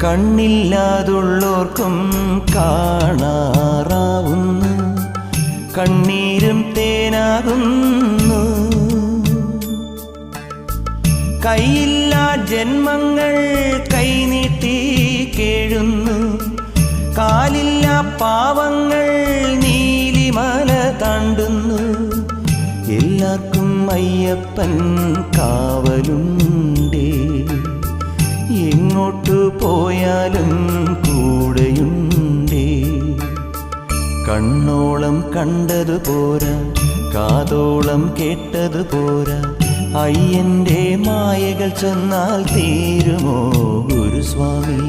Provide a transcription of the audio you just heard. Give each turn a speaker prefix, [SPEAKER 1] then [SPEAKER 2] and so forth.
[SPEAKER 1] കണ്ണില്ലാതുള്ളോർക്കും കാണാറാവുന്നു, കണ്ണീരും തേനാകുന്നു. കൈയില്ലാ ജന്മങ്ങൾ കൈനീട്ടി കേഴുന്നു, കാലില്ലാ പാവങ്ങൾ നീലിമല താണ്ടുന്നു. എല്ലാവർക്കും അയ്യപ്പൻ കാവലുണ്ടേ, എങ്ങോട്ടു പോയാലും കൂടെയുണ്ടേ. കണ്ണോളം കണ്ടതു പോരാ, കാതോളം കേട്ടതു പോരാ, അയ്യൻ്റെ മായകൾ ചൊന്നാൽ തീരുമോ ഗുരുസ്വാമി?